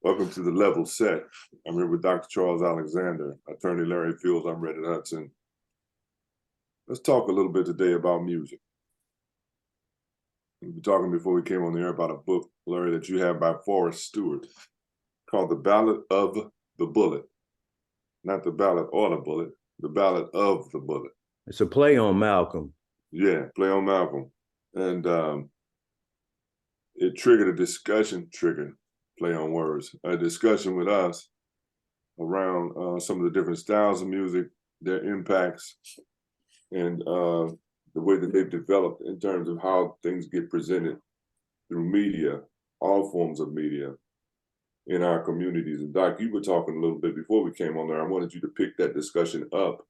Welcome to the Level Set. I'm here with Dr. Charles Alexander, Attorney Larry Fields. I'm Redditt Hudson. Let's talk a little bit today about music. We were talking before we came on the air about a book, Larry, that you have by Forrest Stewart called The Ballad of the Bullet. Not the ballad or the bullet, the ballad of the bullet. It's a play on Malcolm. Yeah, play on Malcolm. And it triggered a discussion, play on words, a discussion with us around some of the different styles of music, their impacts, and the way that they've developed in terms of how things get presented through media, all forms of media in our communities. And Doc, you were talking a little bit before we came on there. I wanted you to pick that discussion up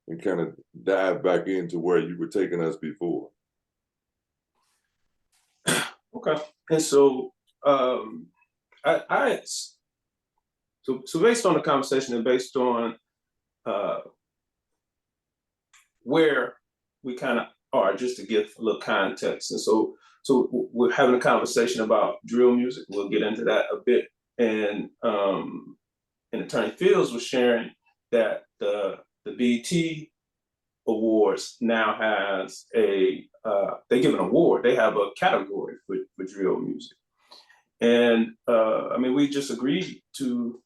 and kind of dive back into where you were taking us before. Okay. And so so based on the conversation and based on where we kind of are, just to give a little context. And so we're having a conversation about drill music. We'll get into that a bit. And Attorney Fields was sharing that the BET Awards now has they give an award. They have a category for drill music. And I mean, we just agreed to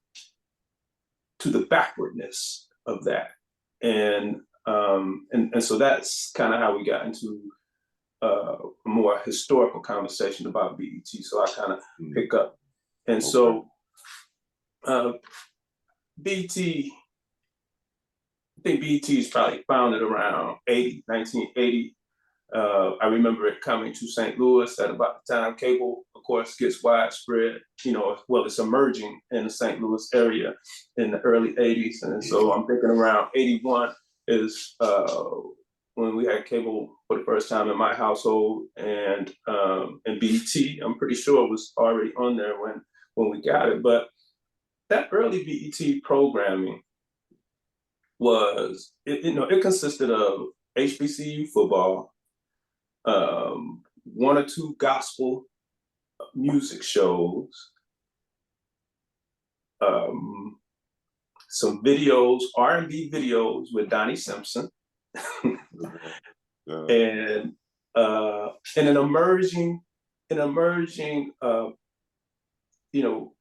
the backwardness of that. And so that's kind of how we got into a more historical conversation about BET. So I kind of pick up. And okay. So BET, I think BET is probably founded around 1980. I remember it coming to St. Louis at about the time cable, of course, gets widespread, well, it's emerging in the St. Louis area in the early 80s. And so I'm thinking around 81 is when we had cable for the first time in my household, and BET, I'm pretty sure it was already on there when we got it. But that early BET programming was, it consisted of HBCU football, one or two gospel music shows, some videos, R&B videos with Donnie Simpson, and an emerging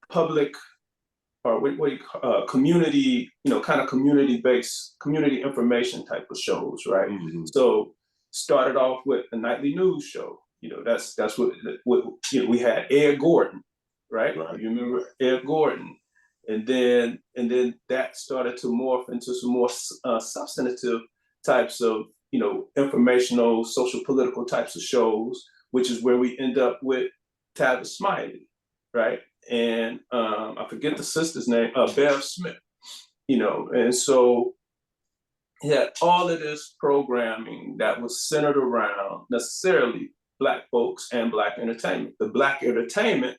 public, or what do you call, community, kind of community-based, community information type of shows, right? Mm-hmm. So started off with a nightly news show. That's what we had Ed Gordon, right? You remember Ed Gordon, and then that started to morph into some more substantive types of informational, social, political types of shows, which is where we end up with Tabitha Smiley, right? And I forget the sister's name, Bev Smith, and so he had all of this programming that was centered around necessarily Black folks and Black entertainment. The Black entertainment,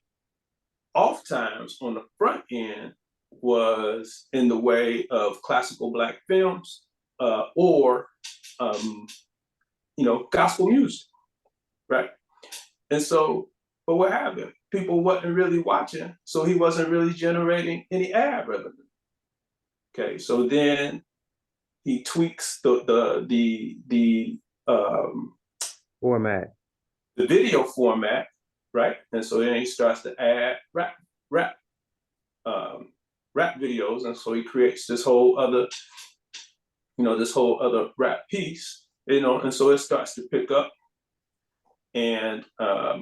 oftentimes on the front end, was in the way of classical Black films or gospel music, right? And so, but what happened? People wasn't really watching, so he wasn't really generating any ad revenue. Okay, so then he tweaks the format, the video format, right? And so then he starts to add rap videos, and so he creates this whole other rap piece, and so it starts to pick up. And I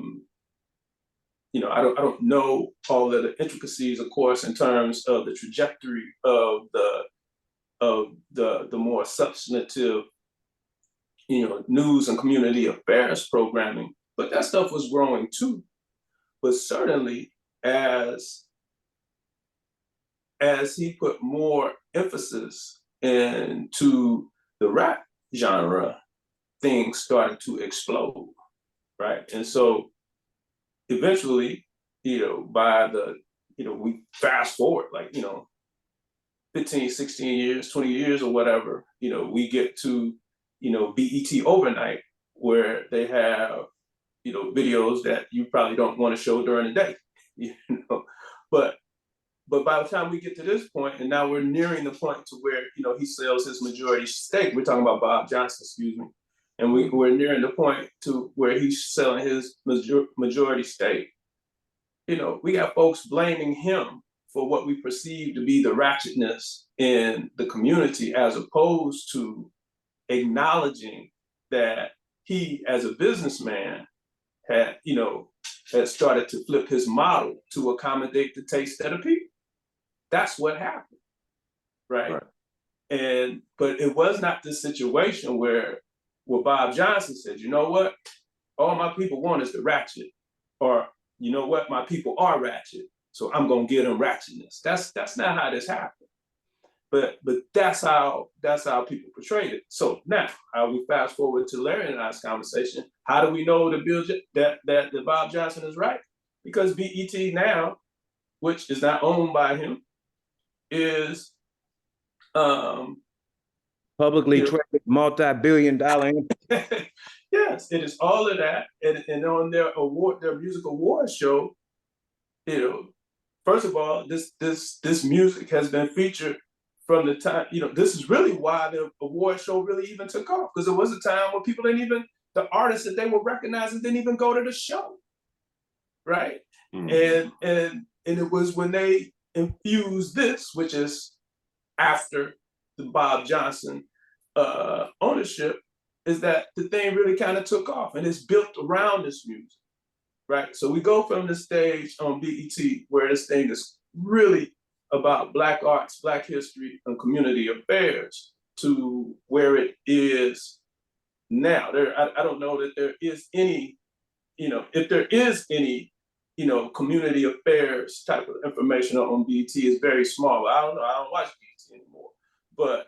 don't know all of the intricacies, of course, in terms of the trajectory of the more substantive, news and community affairs programming, but that stuff was growing too. But certainly as he put more emphasis into the rap genre, things started to explode, right? And so eventually, by we fast forward, 15, 16 years, 20 years or whatever, we get to, BET Overnight, where they have, videos that you probably don't want to show during the day, But by the time we get to this point, and now we're nearing the point to where, you know, he sells his majority stake. We're talking about Bob Johnson, excuse me. And we're nearing the point to where he's selling his majority stake. You know, we got folks blaming him for what we perceive to be the ratchetness in the community, as opposed to acknowledging that he, as a businessman, had started to flip his model to accommodate the taste of the people. That's what happened, right? But it was not this situation where Bob Johnson said, you know what, all my people want is the ratchet, or you know what, my people are ratchet, so I'm gonna give them ratchetness. That's not how this happened. But that's how people portrayed it. So now, how we fast forward to Larry and I's conversation, how do we know that Bob Johnson is right? Because BET now, which is not owned by him, is publicly traded, multi-billion-dollar. Yes, it is all of that. And on their music award show, you know, first of all, this music has been featured from the time, you know, this is really why the award show really even took off, because there was a time where people the artists that they were recognizing didn't even go to the show, right? And it was when they infused this, which is after the Bob Johnson ownership, is that the thing really kind of took off, and it's built around this music, right? So we go from the stage on BET, where this thing is really about Black arts, Black history, and community affairs, to where it is now. I don't know that there is any, you know, if there is any, you know, community affairs type of information on BET, is very small. I don't know. I don't watch BET anymore. But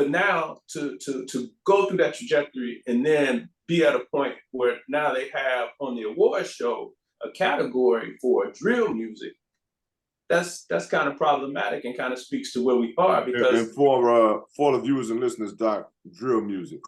now to go through that trajectory and then be at a point where now they have on the award show a category for drill music, that's kind of problematic and kind of speaks to where we are. Because and for the viewers and listeners, Doc, drill music.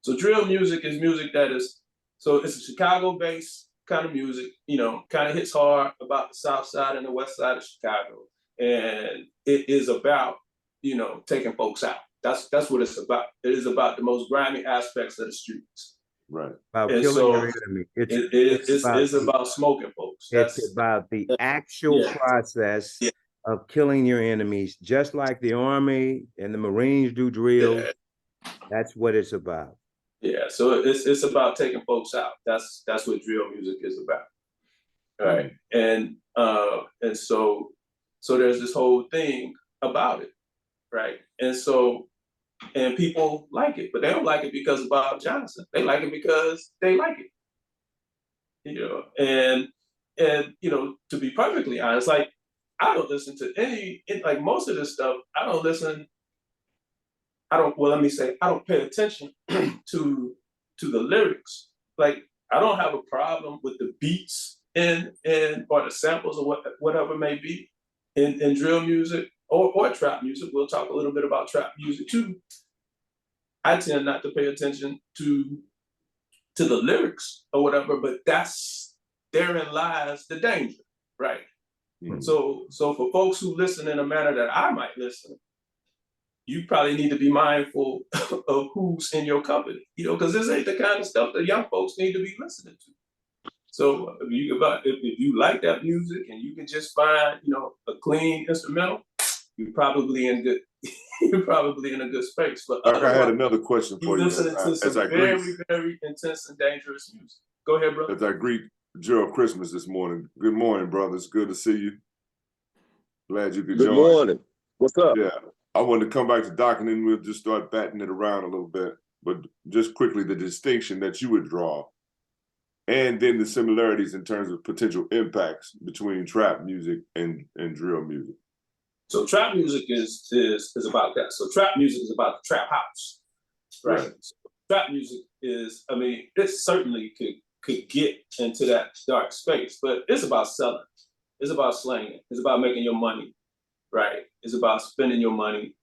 So drill music is music that is, so it's a Chicago-based kind of music, you know, kind of hits hard about the South Side and the West Side of Chicago, and it is about, you know, taking folks out. That's what it's about. It is about the most grimy aspects of the streets. Right. About killing your enemy. It's about smoking folks. It's about the actual process of killing your enemies, just like the Army and the Marines do drills. That's what it's about. Yeah, so it's about taking folks out. That's what drill music is about. Right. And so there's this whole thing about it, right? And people like it, but they don't like it because of Bob Johnson. They like it because they like it. You know, and you know, to be perfectly honest, like, I don't listen to like most of this stuff, I don't pay attention to the lyrics. Like, I don't have a problem with the beats or the samples or whatever may be in drill music or trap music. We'll talk a little bit about trap music too. I tend not to pay attention to the lyrics or whatever, but therein lies the danger, right? So for folks who listen in a manner that I might listen, you probably need to be mindful of who's in your company, you know, because this ain't the kind of stuff that young folks need to be listening to. So if you like that music and you can just find, you know, a clean instrumental, you're probably in a good space. But I had another question for you. Listening to some very, very intense and dangerous music. Go ahead, brother. As I greet Jerryl Christmas this morning. Good morning, brothers. Good to see you. Glad you could join. Good morning. What's up? Yeah. I wanted to come back to Doc, and then we'll just start batting it around a little bit. But just quickly, the distinction that you would draw, and then the similarities in terms of potential impacts between trap music and drill music. So trap music is about that. So trap music is about the trap house, right? So trap music is, I mean, it certainly could get into that dark space, but it's about selling. It's about slanging. It's about making your money. Right, it's about spending your money.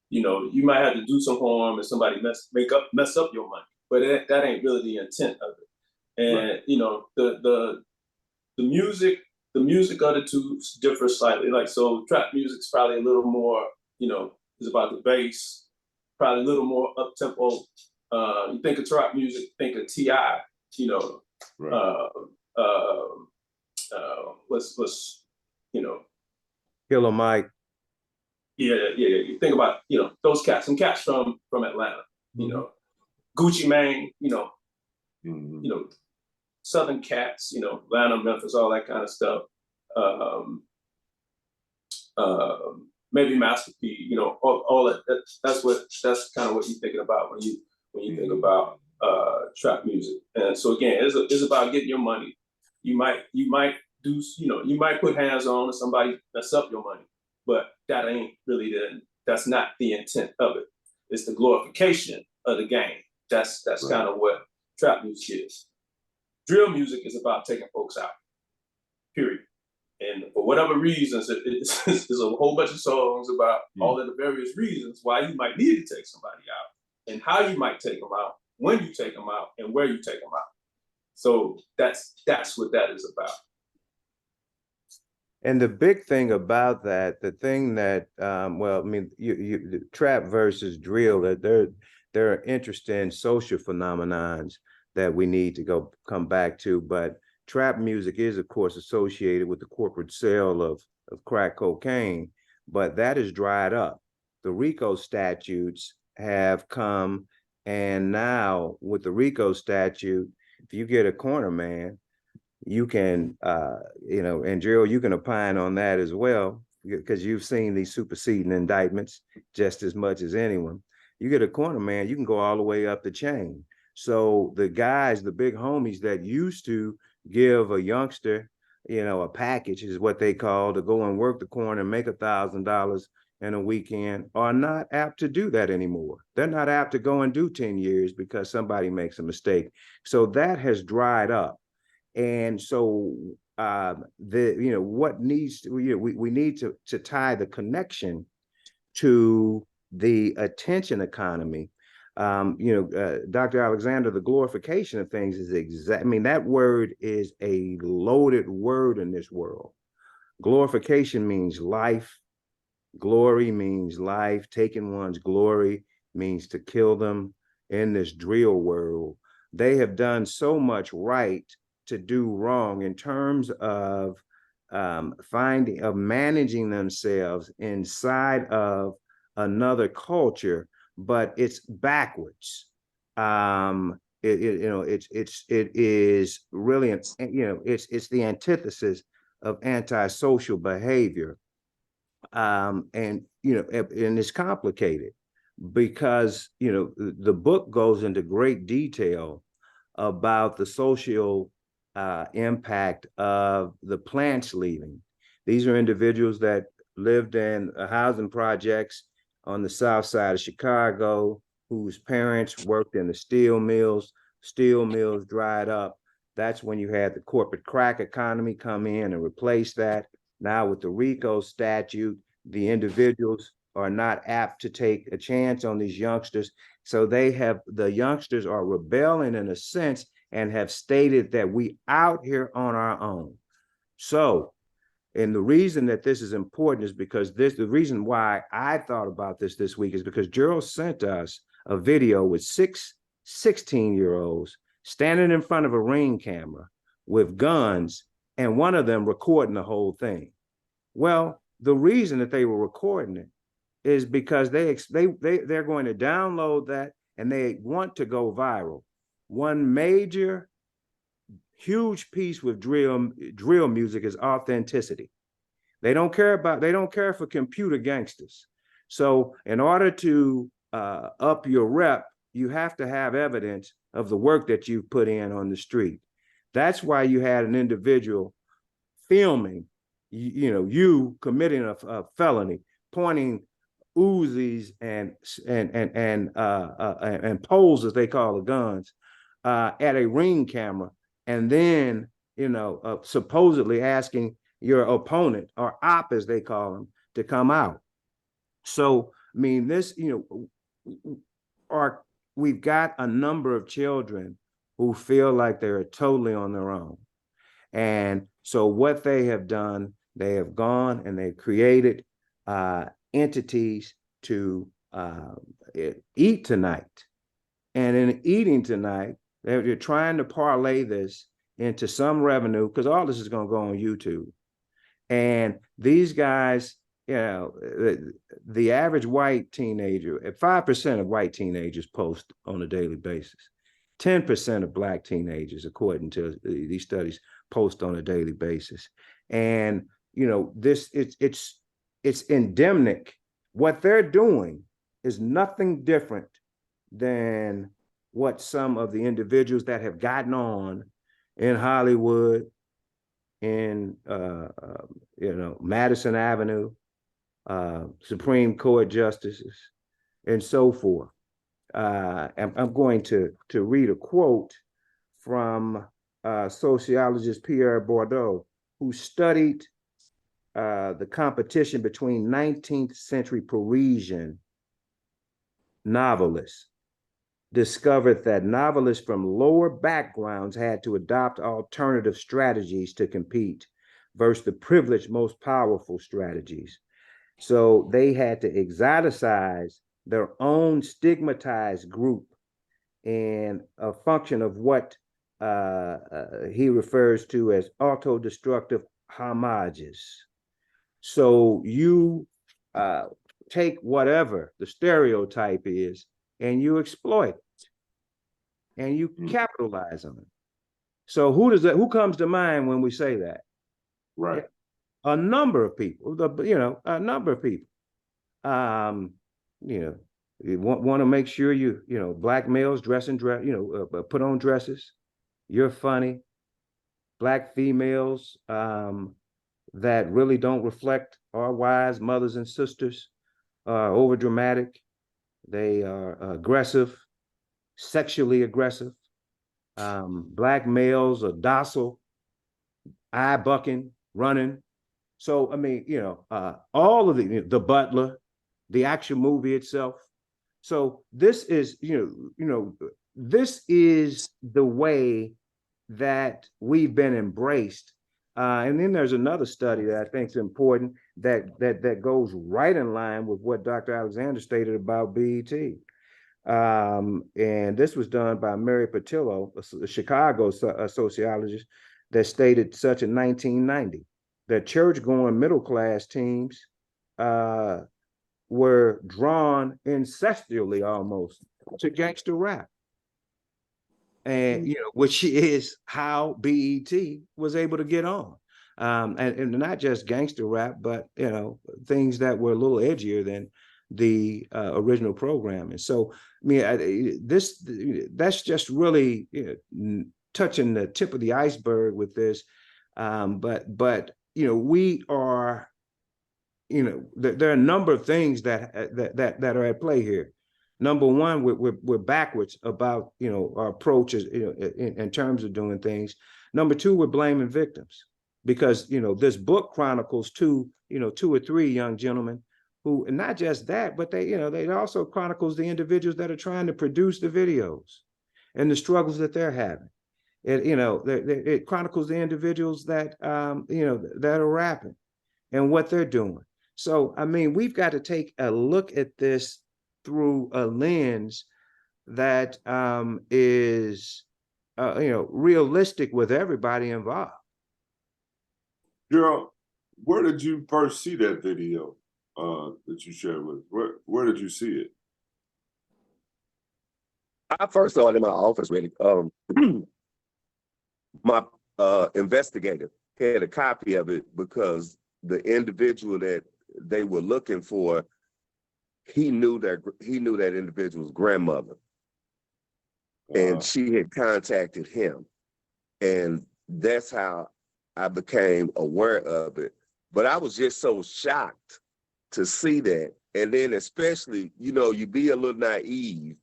You know, you might have to do some harm and somebody mess up your money, but that ain't really the intent of it. And you know, the music the music of the two differ slightly. Like, so trap music's probably a little more, is about the bass, probably a little more up tempo. You think of trap music, think of T.I., Right. what's Killer Mike. Yeah. You think about, those cats, some cats from Atlanta, Gucci Mane, Southern cats, Atlanta, Memphis, all that kind of stuff. Maybe Master P, all that. That's kind of what you're thinking about when you think about trap music. And so again, it's about getting your money. You might do, you might put hands on somebody mess up your money, but that ain't really that's not the intent of it. It's the glorification of the game. That's right. Kind of what trap music is. Drill music is about taking folks out, period. And for whatever reasons, there's a whole bunch of songs about all of the various reasons why you might need to take somebody out, and how you might take them out, when you take them out, and where you take them out. So that's what that is about. And the big thing about that, the thing that, well, I mean, you trap versus drill, that there are interesting social phenomenons that we need to come back to. But trap music is, of course, associated with the corporate sale of crack cocaine, but that has dried up. The RICO statutes have come, and now with the RICO statute, if you get a corner man, you can, and Jerryl, you can opine on that as well, because you've seen these superseding indictments just as much as anyone. You get a corner man, you can go all the way up the chain. So the guys, the big homies that used to give a youngster, a package is what they call, to go and work the corner and make $1,000 in a weekend, are not apt to do that anymore. They're not apt to go and do 10 years because somebody makes a mistake. So that has dried up. And so what needs to, we need to tie the connection to the attention economy. Dr. Alexander, the glorification of things is exact. I mean, that word is a loaded word in this world. Glorification means life. Glory means life. Taking one's glory means to kill them. In this drill world, they have done so much right to do wrong in terms of managing themselves inside of another culture, but it's backwards. It is really it's the antithesis of antisocial behavior, and it's complicated because the book goes into great detail about the social impact of the plants leaving. These are individuals that lived in housing projects on the south side of Chicago, whose parents worked in the steel mills. Steel mills dried up. That's when you had the corporate crack economy come in and replace that. Now with the RICO statute, the individuals are not apt to take a chance on these youngsters. So the youngsters are rebelling in a sense and have stated that we out here on our own. So, and the reason that this is important is because the reason why I thought about this week is because Jerryl sent us a video with 16-year-olds standing in front of a Ring camera with guns, and one of them recording the whole thing. Well, the reason that they were recording it is because they're going to download that and they want to go viral. One major, huge piece with drill music is authenticity. They don't care for computer gangsters. So in order to up your rep, you have to have evidence of the work that you've put in on the street. That's why you had an individual filming, you committing a felony, pointing Uzis and poles, as they call the guns, at a Ring camera, and then supposedly asking your opponent, or op as they call them, to come out. So I mean, this we've got a number of children who feel like they're totally on their own. And so what they have done, they have gone and they've created entities to eat tonight. And in eating tonight, they're trying to parlay this into some revenue, because all this is going to go on YouTube. And these guys, you know, the average white teenager, 5% of white teenagers post on a daily basis. 10% of Black teenagers, according to these studies, post on a daily basis. And, you know, it's endemic. What they're doing is nothing different than what some of the individuals that have gotten on in Hollywood, in you know, Madison Avenue, Supreme Court justices, and so forth. I'm going to read a quote from sociologist Pierre Bourdieu, who studied the competition between 19th century Parisian novelists, discovered that novelists from lower backgrounds had to adopt alternative strategies to compete versus the privileged, most powerful strategies. So they had to exoticize their own stigmatized group in a function of what he refers to as autodestructive homages. So you take whatever the stereotype is and you exploit it and you capitalize on it. So who comes to mind when we say that? Right. A number of people, a number of people. You want to make sure Black males put on dresses. You're funny. Black females that really don't reflect our wives, mothers, and sisters are over dramatic. They are aggressive, sexually aggressive. Black males are docile, eye bucking, running. So, I mean, all of the Butler, the actual movie itself. So this is, this is the way that we've been embraced. And then there's another study that I think is important that goes right in line with what Dr. Alexander stated about BET. And this was done by Mary Patillo, a Chicago sociologist, that stated such in 1990 that church-going middle-class teens were drawn incestually almost to gangster rap. And which is how BET was able to get on, and not just gangster rap, but things that were a little edgier than the original programming. So, I mean, that's just really touching the tip of the iceberg with this. But we are, there are a number of things that are at play here. Number one, we're backwards about our approaches in terms of doing things. Number two, we're blaming victims because this book chronicles two or three young gentlemen who, and not just that, but they also chronicles the individuals that are trying to produce the videos and the struggles that they're having. It chronicles the individuals that that are rapping and what they're doing. So I mean, we've got to take a look at this through a lens that is realistic with everybody involved. Jerryl, where did you first see that video that you shared with us? Where did you see it? I first saw it in my office, really. My investigator had a copy of it because the individual that they were looking for, he knew that individual's grandmother, and she had contacted him, and that's how I became aware of it. But I was just so shocked to see that, and then especially, you be a little naive.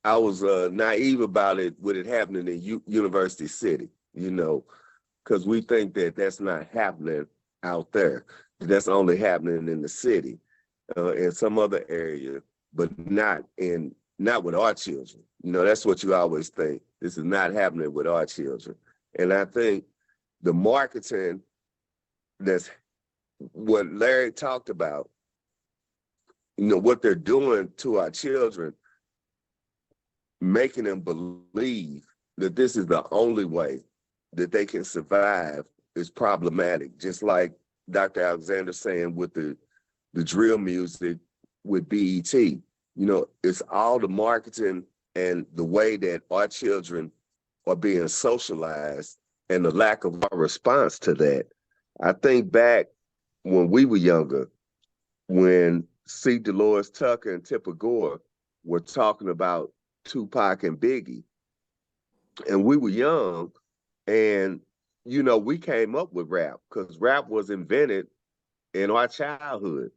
I was naive about it with it happening in University City, because we think that that's not happening out there. That's only happening in the city. In some other area, but not with our children. That's what you always think. This is not happening with our children. And I think the marketing, that's what Larry talked about, what they're doing to our children, making them believe that this is the only way that they can survive, is problematic. Just like Dr. Alexander saying with the drill music with BET, it's all the marketing and the way that our children are being socialized and the lack of our response to that. I think back when we were younger, when C. Dolores Tucker and Tipper Gore were talking about Tupac and Biggie, and we were young, and we came up with rap because rap was invented in our childhood.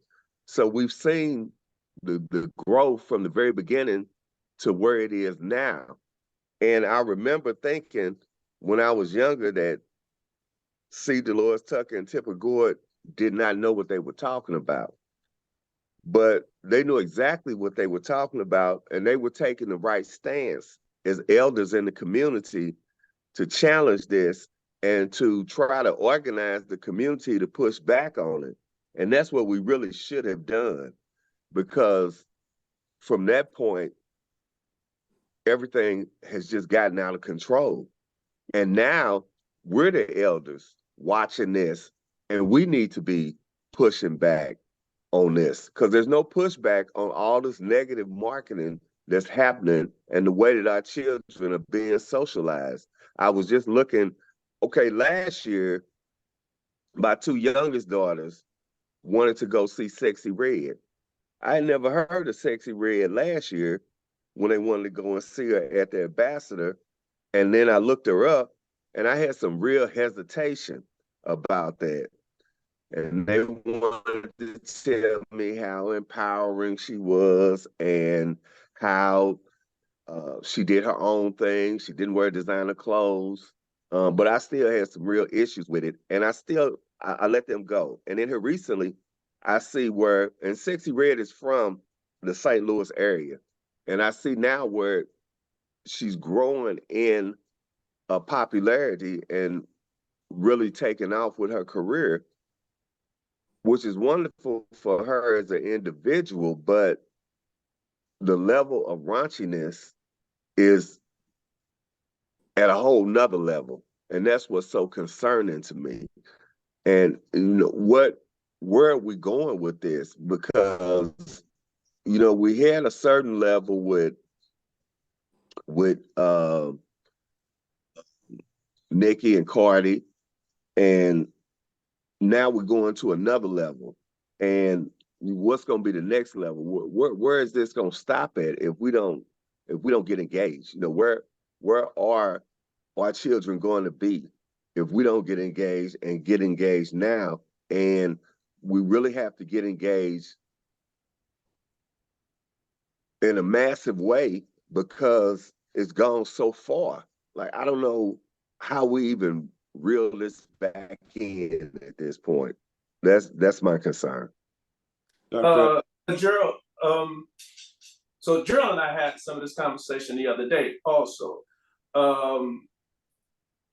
So we've seen the growth from the very beginning to where it is now. And I remember thinking when I was younger that C. Dolores Tucker and Tipper Gore did not know what they were talking about. But they knew exactly what they were talking about, and they were taking the right stance as elders in the community to challenge this and to try to organize the community to push back on it. And that's what we really should have done, because from that point, everything has just gotten out of control. And now we're the elders watching this, and we need to be pushing back on this, because there's no pushback on all this negative marketing that's happening and the way that our children are being socialized. I was just looking, last year, my two youngest daughters wanted to go see Sexy Red. I had never heard of Sexy Red last year when they wanted to go and see her at the Ambassador. And then I looked her up, and I had some real hesitation about that. And they wanted to tell me how empowering she was and how she did her own thing. She didn't wear designer clothes. But I still had some real issues with it. And I let them go. And then here recently, I see and Sexy Red is from the St. Louis area. And I see now where she's growing in popularity and really taking off with her career, which is wonderful for her as an individual, but the level of raunchiness is at a whole nother level. And that's what's so concerning to me. And where are we going with this? Because, we had a certain level with Nicki and Cardi, and now we're going to another level. And what's going to be the next level? Where is this going to stop at if we don't get engaged? Where are our children going to be if we don't get engaged, and get engaged now? And we really have to get engaged in a massive way, because it's gone so far. Like, I don't know how we even reel this back in at this point. That's my concern. Jerryl, so Jerryl and I had some of this conversation the other day also. Jerryl,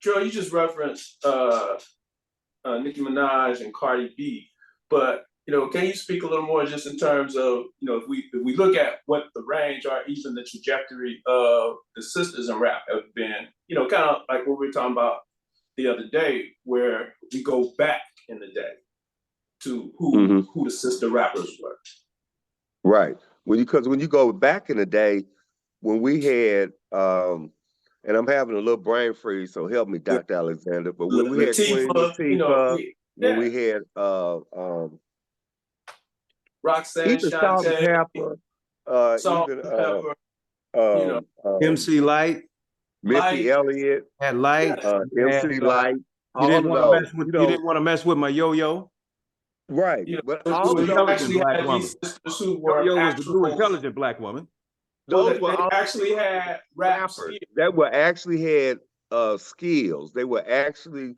you just referenced Nicki Minaj and Cardi B, but can you speak a little more just in terms of, if we look at what the range or even the trajectory of the sisters in rap have been, kind of like what we were talking about the other day, where we go back in the day to who the sister rappers were. Right. Because when you go back in the day, when we had, and I'm having a little brain freeze, so help me, Dr. Alexander, but when we had Queen Latifah, when we had Roxanne, even Salt and Pepper, MC Light, Missy Elliott, had Light, MC Light. You didn't want to mess with my yo-yo. Right. But all those actually had these sisters who were Yo-yo was an intelligent black woman. Those were actually had rappers that were actually had skills. They were actually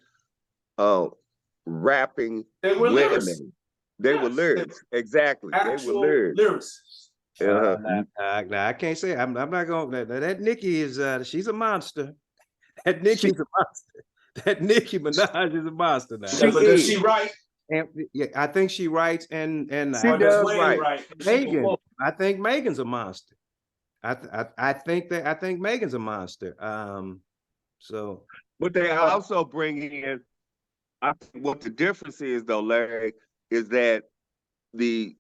rapping. They were women. lyrics. They were lyrics. Exactly. They were lyrics. I can't say I'm not gonna. That Nicki is she's a monster. That Nicki's a monster. that Nicki Minaj is a monster now. Yeah, but does she write? And yeah, I think she writes, and She Or does does Wayne write. write? Megan. I think Megan's a monster. I think Megan's a monster. So, But they also bring in, I think what the difference is though, Larry, is that the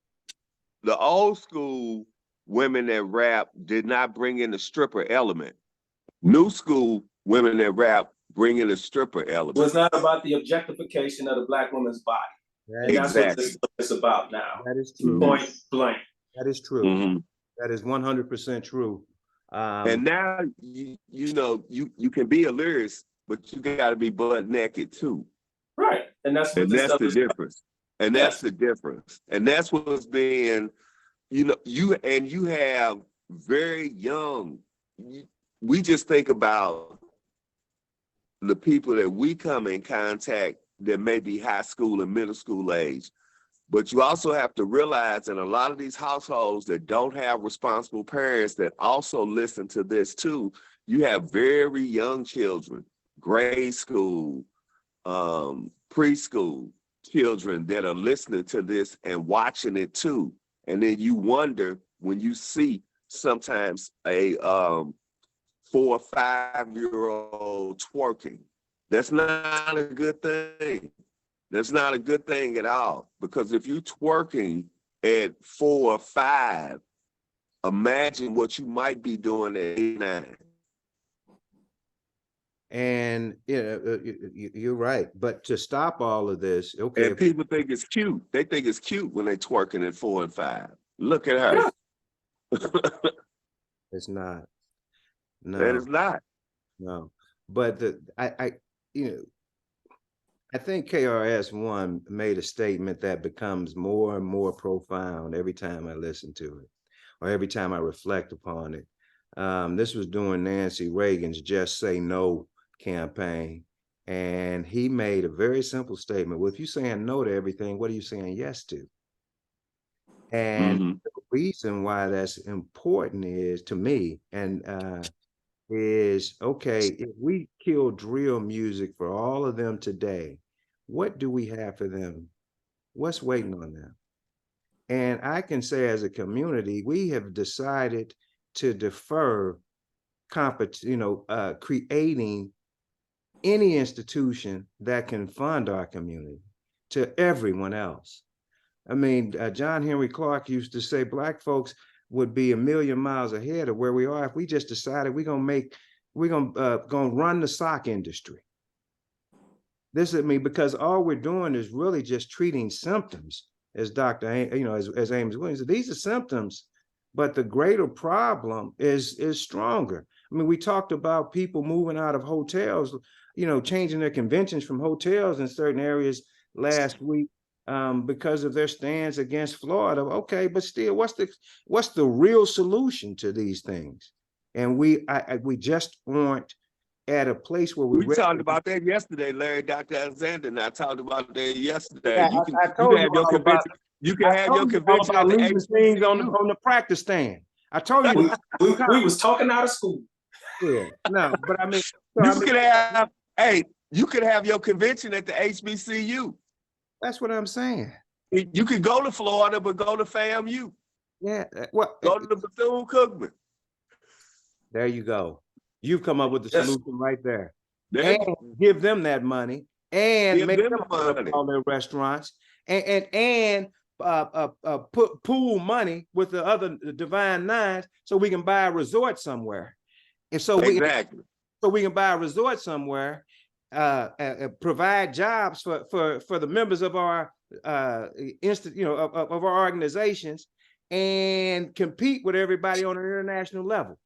old school women that rap did not bring in the stripper element. New school women that rap bring in the stripper element. Was not about the objectification of the Black woman's body. And that's what it's about now. That is true. Point blank. That is true. Mm-hmm. That is 100% true. And now you know you can be a lyricist, but you got to be butt naked too. Right, and that's what the difference. And that's the difference. And that's what's being, you know, you have very young. We just think about the people that we come in contact that may be high school and middle school age. But you also have to realize in a lot of these households that don't have responsible parents that also listen to this too, you have very young children, grade school, preschool children that are listening to this and watching it too. And then you wonder when you see sometimes a 4 or 5 year old twerking. That's not a good thing. That's not a good thing at all. Because if you're twerking at 4 or 5, imagine what you might be doing at 8, 9. And you're right. But to stop all of this, okay. And people think it's cute. They think it's cute when they're twerking at 4 and 5. Look at her. It's not. No. That is not. No. But I think KRS-One made a statement that becomes more and more profound every time I listen to it, or every time I reflect upon it. This was during Nancy Reagan's Just Say No campaign, and he made a very simple statement. Well, if you're saying no to everything, what are you saying yes to? And the reason why that's important is, to me, is, okay, if we kill drill music for all of them today, what do we have for them? What's waiting on them? And I can say, as a community, we have decided to defer creating any institution that can fund our community to everyone else. I mean, John Henry Clark used to say Black folks would be a million miles ahead of where we are if we just decided we're gonna run the sock industry. This is, I mean, because all we're doing is really just treating symptoms, as as Amos Williams said. These are symptoms, but the greater problem is stronger. I mean, we talked about people moving out of hotels, changing their conventions from hotels in certain areas last week because of their stance against Florida. Okay, but still, what's the real solution to these things? And we just aren't at a place where we talked about that yesterday, Larry. Dr. Alexander and I talked about that yesterday. Yeah, you can have your convention. You can have your convention at the things on the practice stand. I told you we was talking out of school. Yeah, no, but I mean, you could have your convention at the HBCU. That's what I'm saying. You could go to Florida, but go to FAMU. Yeah, go to the Bethune-Cookman. There you go. You've come up with the solution right there. And give them that money, and make them all their restaurants, and put pool money with the other Divine Nines, so we can buy a resort somewhere. And so we can buy a resort somewhere, provide jobs for the members of our of our organizations, and compete with everybody on an international level.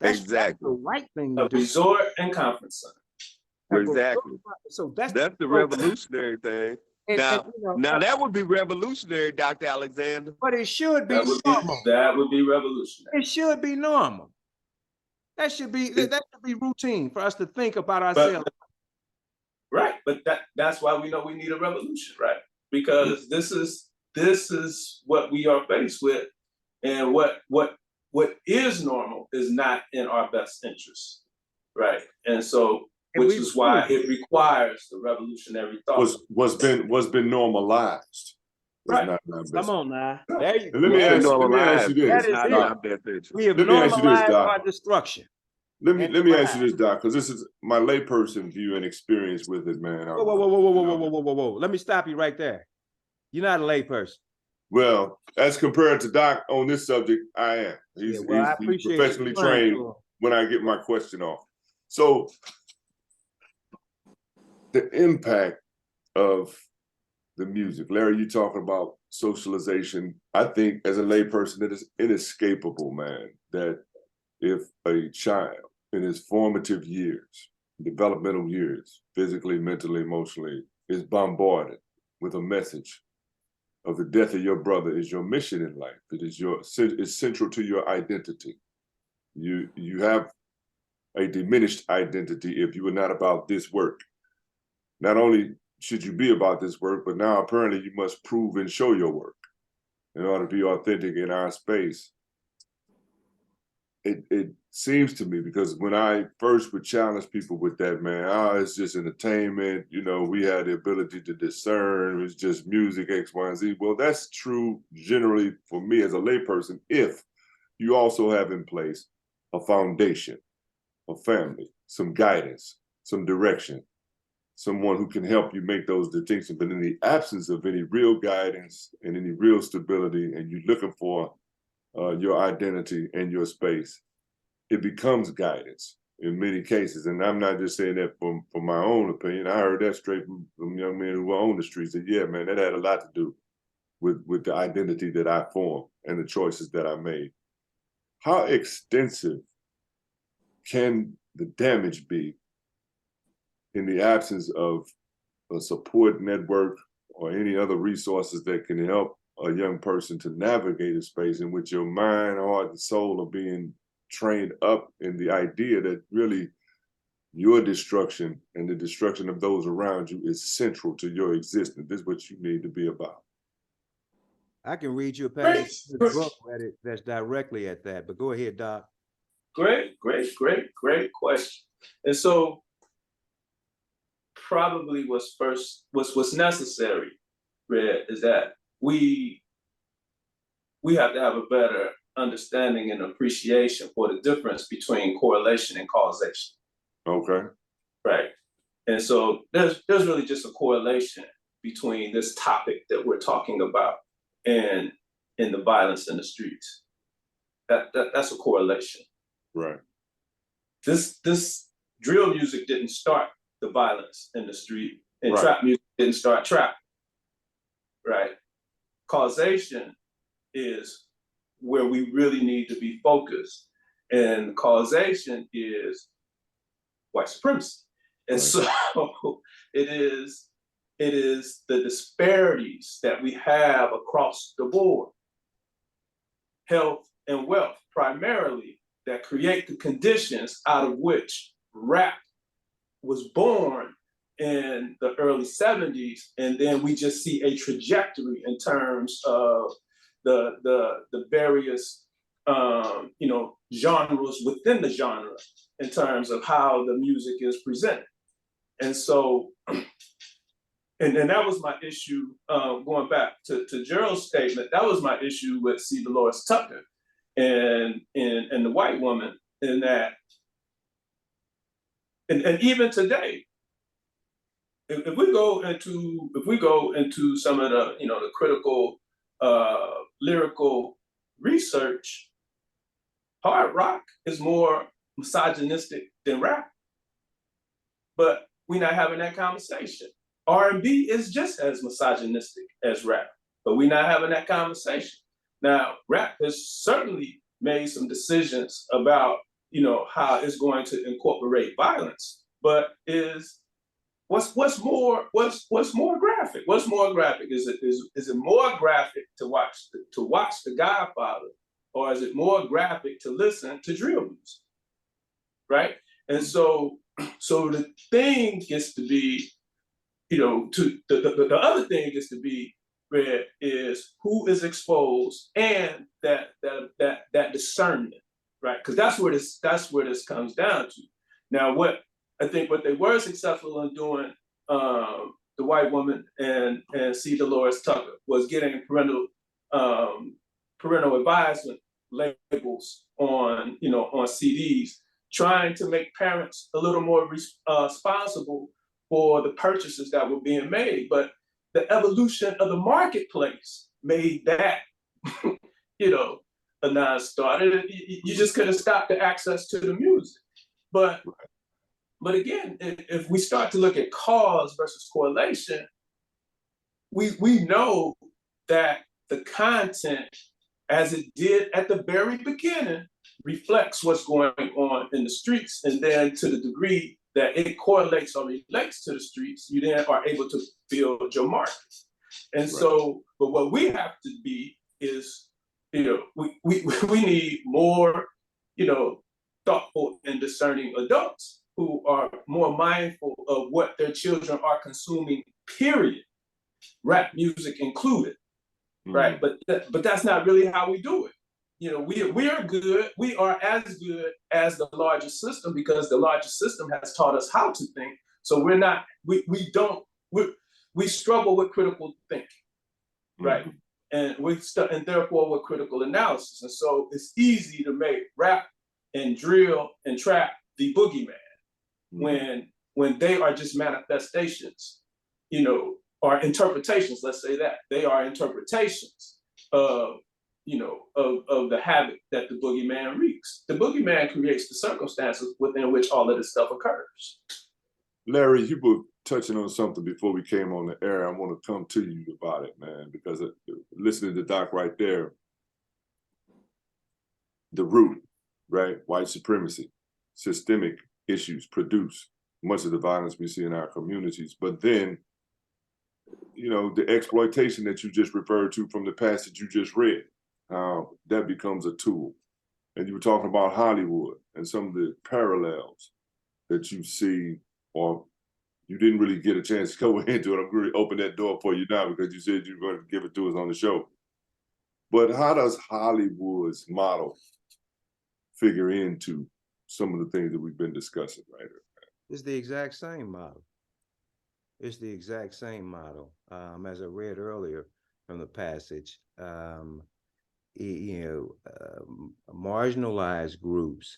That's the right thing to do. Resort and conference center. Exactly. So that's the revolutionary thing. Now that would be revolutionary, Dr. Alexander. But it should be normal. That would be revolutionary. It should be normal. That should be routine for us to think about ourselves. Right, but that's why we know we need a revolution, right? Because this is what we are faced with, and what is normal is not in our best interest, right? And so And which we is why it requires the revolutionary thought. What's been normalized. Right. Come on now. There you And let me go. ask you this. That is not it. in our best interest. We have Let me ask you this, normalized Doc. our destruction. Let me ask you this, Doc, because this is my layperson view and experience with it, man. Whoa. Let me stop you right there. You're not a layperson. Well, as compared to Doc on this subject, I am. He's I appreciate professionally you trained when I get my question off. So the impact of the music, Larry, you talking about socialization. I think as a layperson, it is inescapable, man, that if a child in his formative years, developmental years, physically, mentally, emotionally, is bombarded with a message of the death of your brother is your mission in life. It is central to your identity. You have a diminished identity if you are not about this work. Not only should you be about this work, but now apparently you must prove and show your work in order to be authentic in our space. It seems to me, because when I first would challenge people with that, man, it's just entertainment, we had the ability to discern, it's just music, X, Y, and Z. Well, that's true generally for me as a layperson, if you also have in place a foundation, a family, some guidance, some direction, someone who can help you make those distinctions. But in the absence of any real guidance and any real stability, and you're looking for your identity and your space, it becomes guidance in many cases. And I'm not just saying that from my own opinion. I heard that straight from young men who were on the streets. That, yeah, man, that had a lot to do with the identity that I formed and the choices that I made. How extensive can the damage be in the absence of a support network or any other resources that can help a young person to navigate a space in which your mind, heart, and soul are being trained up in the idea that really your destruction and the destruction of those around you is central to your existence? This is what you need to be about. I can read you a passage of the book that's directly at that, but go ahead, Doc. Great question. And so probably what's necessary, Red, is that we have to have a better understanding and appreciation for the difference between correlation and causation. Okay. Right. And so there's really just a correlation between this topic that we're talking about and the violence in the streets. That's a correlation. Right. This drill music didn't start the violence in the street, and right. Trap music didn't start trap. Right. Causation is where we really need to be focused. And causation is white supremacy. And so it is the disparities that we have across the board, health and wealth primarily, that create the conditions out of which rap was born in the early 70s. And then we just see a trajectory in terms of the various genres within the genre in terms of how the music is presented. And so, and that was my issue, going back to Jerryl's statement, that was my issue with C. Dolores Tucker and the white woman, in that, and even today, if we go into some of the the critical lyrical research, hard rock is more misogynistic than rap, but we're not having that conversation. R&B is just as misogynistic as rap, but we're not having that conversation. Now, rap has certainly made some decisions about how it's going to incorporate violence, but what's more graphic? What's more graphic? Is it more graphic to watch The Godfather, or is it more graphic to listen to drill music? Right? And so the thing gets to be, the other thing gets to be, Red, is who is exposed and that discernment, right? Because that's where this comes down to. Now, what I think what they were successful in doing, the white woman and C. Dolores Tucker, was getting parental advisement labels on, on CDs, trying to make parents a little more responsible for the purchases that were being made. But the evolution of the marketplace made that, a non-starter. You just couldn't stop the access to the music. But again, if we start to look at cause versus correlation, we know that the content, as it did at the very beginning, reflects what's going on in the streets. And then to the degree that it correlates or relates to the streets, you then are able to build your market. And so, but what we have to be is, we need more, thoughtful and discerning adults who are more mindful of what their children are consuming, period, rap music included, right? But that's not really how we do it. We are good. We are as good as the largest system, because the largest system has taught us how to think. So we struggle with critical thinking, right? And and therefore with critical analysis. And so it's easy to make rap and drill and trap the boogeyman when they are just manifestations, or interpretations. Let's say that they are interpretations of the havoc that the boogeyman wreaks. The boogeyman creates the circumstances within which all of this stuff occurs. Larry, you were touching on something before we came on the air. I want to come to you about it, man, because listening to Doc right there, the root, right? White supremacy, systemic issues produce much of the violence we see in our communities. But then, the exploitation that you just referred to from the passage you just read, that becomes a tool. And you were talking about Hollywood and some of the parallels that you see, or you didn't really get a chance to go into it. I'm going to open that door for you now, because you said you were going to give it to us on the show. But how does Hollywood's model figure into some of the things that we've been discussing right here? It's the exact same model. It's the exact same model. As I read earlier from the passage, marginalized groups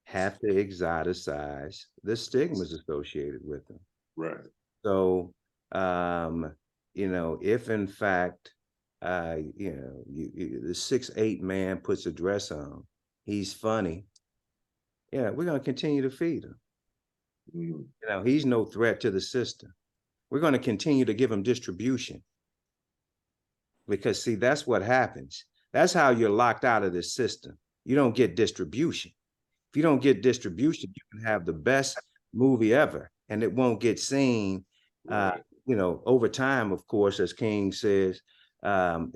have to exoticize the stigmas associated with them. Right. So, if in fact, the 6'8" man puts a dress on, he's funny. Yeah, we're going to continue to feed him. He's no threat to the system. We're going to continue to give him distribution. Because see, that's what happens. That's how you're locked out of this system. You don't get distribution. If you don't get distribution, you can have the best movie ever, and it won't get seen. Over time, of course, as King says, no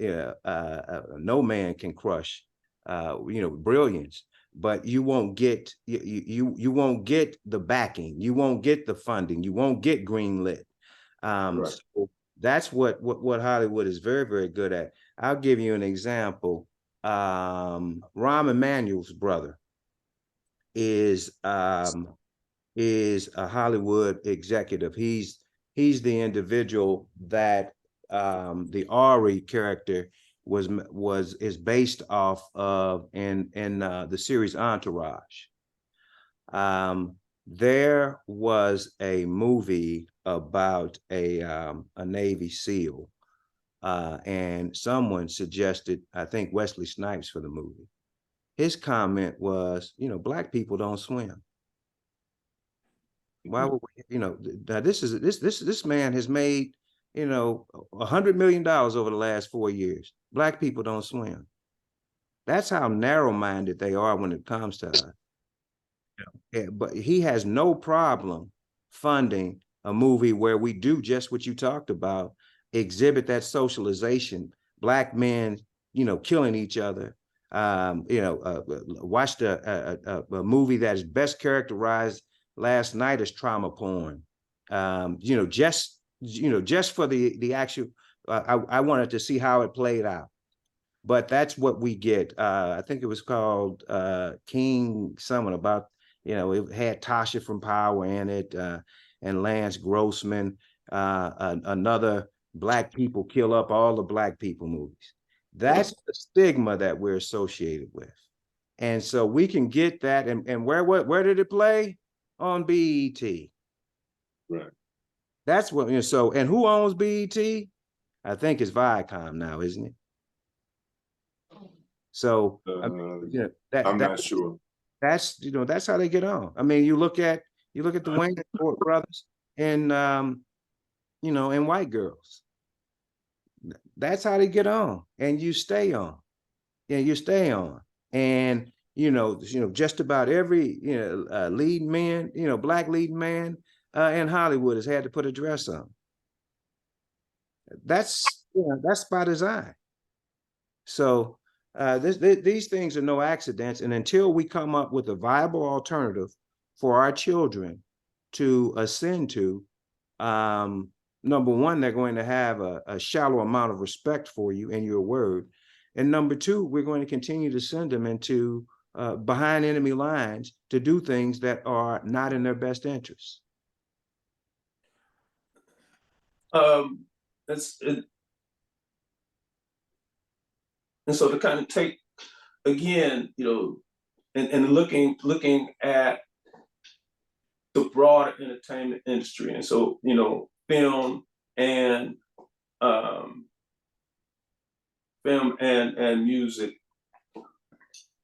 man can crush, brilliance. But you won't get you won't get the backing. You won't get the funding. You won't get greenlit. So that's what Hollywood is very, very good at. I'll give you an example. Rahm Emanuel's brother is a Hollywood executive. He's the individual that the Ari character is based off of in the series Entourage. There was a movie about a Navy SEAL, and someone suggested, I think, Wesley Snipes for the movie. His comment was, Black people don't swim. Why would we, now this man has made, $100 million over the last 4 years. Black people don't swim. That's how narrow-minded they are when it comes to us. Yeah, but he has no problem funding a movie where we do just what you talked about, exhibit that socialization, Black men, killing each other. Watched a movie that is best characterized last night as trauma porn. Just for the actual, I wanted to see how it played out. But that's what we get. I think it was called King someone about it had Tasha from Power in it, and Lance Grossman, another Black People Kill Up All the Black People movies. That's the stigma that we're associated with. And so we can get that. And where did it play? On BET. Right. That's what, so, and who owns BET? I think it's Viacom now, isn't it? So, I'm not sure. That's, that's how they get on. I mean, you look at the Wayne brothers and, and White Girls. That's how they get on, and you stay on, and you stay on. And, just about every, lead man, Black lead man in Hollywood has had to put a dress on. That's by design. So these things are no accidents. And until we come up with a viable alternative for our children to ascend to, number one, they're going to have a shallow amount of respect for you and your word. And number two, we're going to continue to send them into behind enemy lines to do things that are not in their best interests. And so to kind of take, again, and looking at the broader entertainment industry. And so, film and music,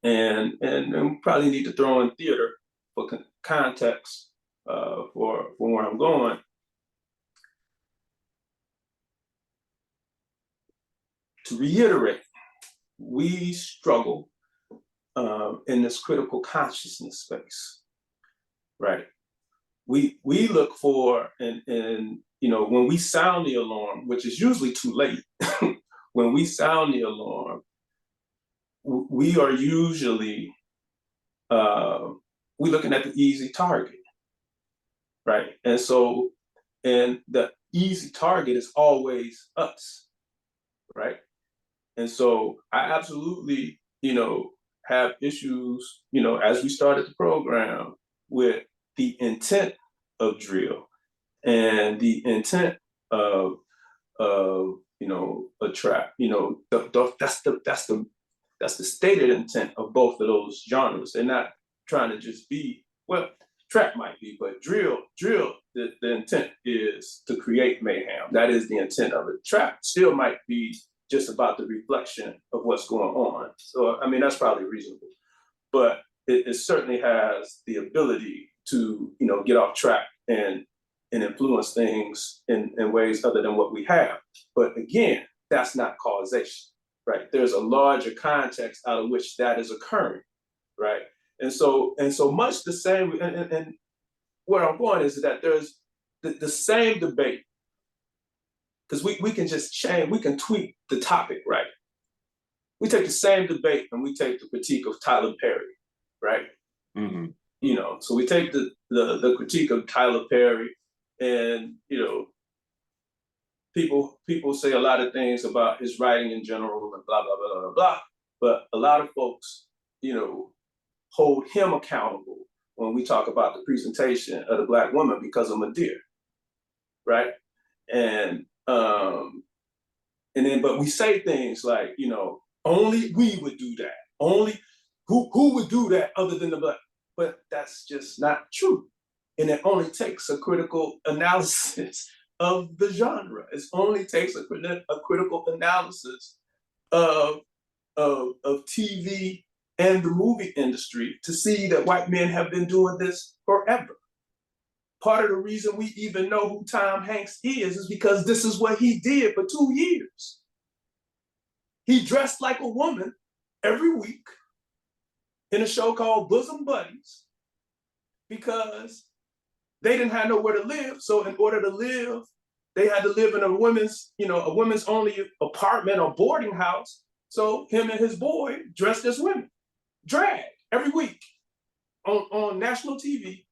and we probably need to throw in theater for context for where I'm going. To reiterate, we struggle in this critical consciousness space, right? We look for, and when we sound the alarm, which is usually too late, when we sound the alarm, we are usually we're looking at the easy target, right? And so, and the easy target is always us, right? And so I absolutely, have issues, as we started the program, with the intent of drill and the intent of a trap. That's the stated intent of both of those genres. They're not trying to just be, well, trap might be, but drill, the intent is to create mayhem. That is the intent of it. Trap still might be just about the reflection of what's going on. So, I mean, that's probably reasonable, but it certainly has the ability to, get off track and influence things in ways other than what we have. But again, that's not causation, right? There's a larger context out of which that is occurring, right? And so much the same, and where I'm going is that there's the same debate, because we can just change, we can tweak the topic, right? We take the same debate and we take the critique of Tyler Perry, right? Mm-hmm. So we take the critique of Tyler Perry, and people say a lot of things about his writing in general and blah blah blah blah blah. But a lot of folks, hold him accountable when we talk about the presentation of the Black woman because of Medea, right? And then, but we say things like, only we would do that. Only who would do that other than the Black? But that's just not true. And it only takes a critical analysis of the genre. It only takes a critical analysis of TV and the movie industry to see that white men have been doing this forever. Part of the reason we even know who Tom Hanks is because this is what he did for 2 years. He dressed like a woman every week in a show called Bosom Buddies because they didn't have nowhere to live. So in order to live, they had to live in a women's only apartment or boarding house. So him and his boy dressed as women, drag every week on national TV,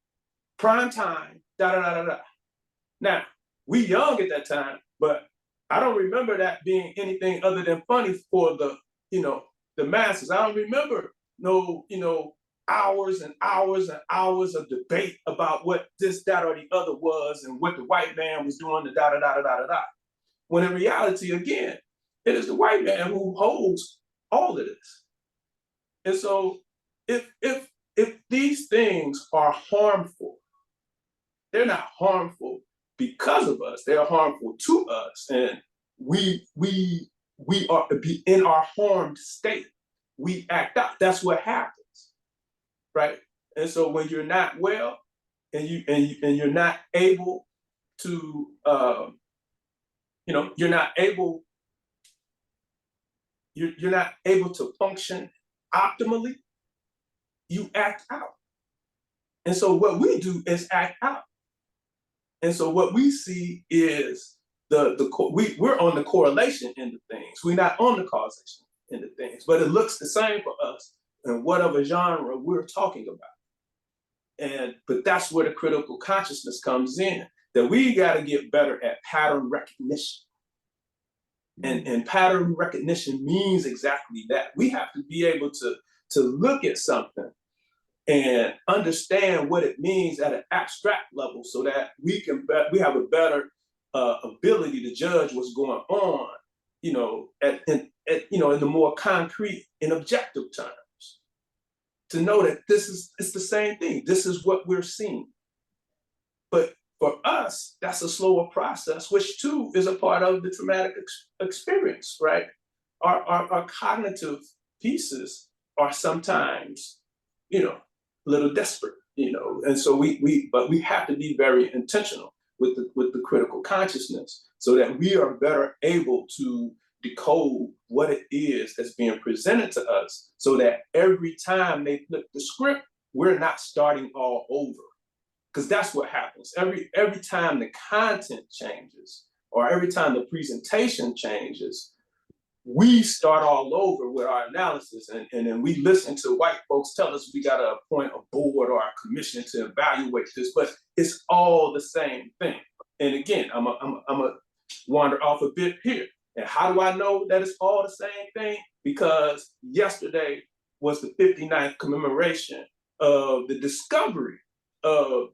prime time, da-da-da-da-da. Now, we young at that time, but I don't remember that being anything other than funny for the masses. I don't remember no hours and hours and hours of debate about what this, that, or the other was and what the white man was doing, the da da da da da da. When in reality, again, it is the white man who holds all of this. And so if these things are harmful, they're not harmful because of us, they're harmful to us. And we are in our harmed state. We act out. That's what happens, right? And so when you're not well, and you're not able to, you're not able to function optimally, you act out. And so what we do is act out. And so what we see is we're on the correlation end of things. We're not on the causation end of things, but it looks the same for us in whatever genre we're talking about. But that's where the critical consciousness comes in, that we got to get better at pattern recognition. And pattern recognition means exactly that. We have to be able to look at something and understand what it means at an abstract level, so that we have a better ability to judge what's going on, in the more concrete and objective terms. To know that it's the same thing. This is what we're seeing. But for us, that's a slower process, which too is a part of the traumatic experience, right? Our cognitive pieces are sometimes, a little desperate, and so but we have to be very intentional with the critical consciousness, so that we are better able to decode what it is that's being presented to us, so that every time they flip the script, we're not starting all over. Because that's what happens. Every time the content changes, or every time the presentation changes, we start all over with our analysis, and then we listen to white folks tell us we got to appoint a board or a commission to evaluate this, but it's all the same thing. And again, I'm a wander off a bit here. And how do I know that it's all the same thing? Because yesterday was the 59th commemoration of the discovery of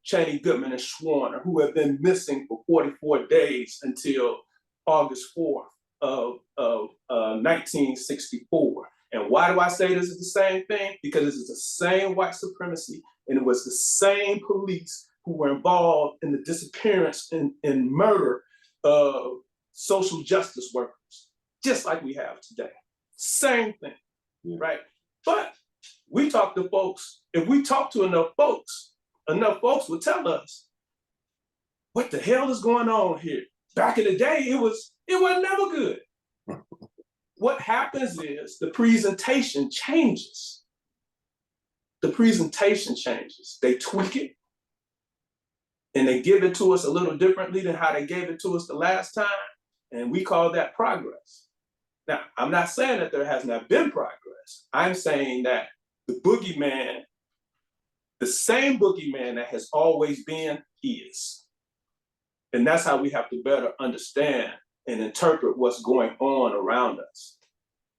Chaney, Goodman, and Schwarner, who have been missing for 44 days until August 4th of 1964. And why do I say this is the same thing? Because this is the same white supremacy, and it was the same police who were involved in the disappearance and murder of social justice workers, just like we have today. Same thing, right? But we talk to folks, if we talk to enough folks will tell us, what the hell is going on here? Back in the day, it was never good. What happens is the presentation changes. They tweak it, and they give it to us a little differently than how they gave it to us the last time, and we call that progress. Now, I'm not saying that there has not been progress. I'm saying that the boogeyman, the same boogeyman that has always been, is. And that's how we have to better understand and interpret what's going on around us.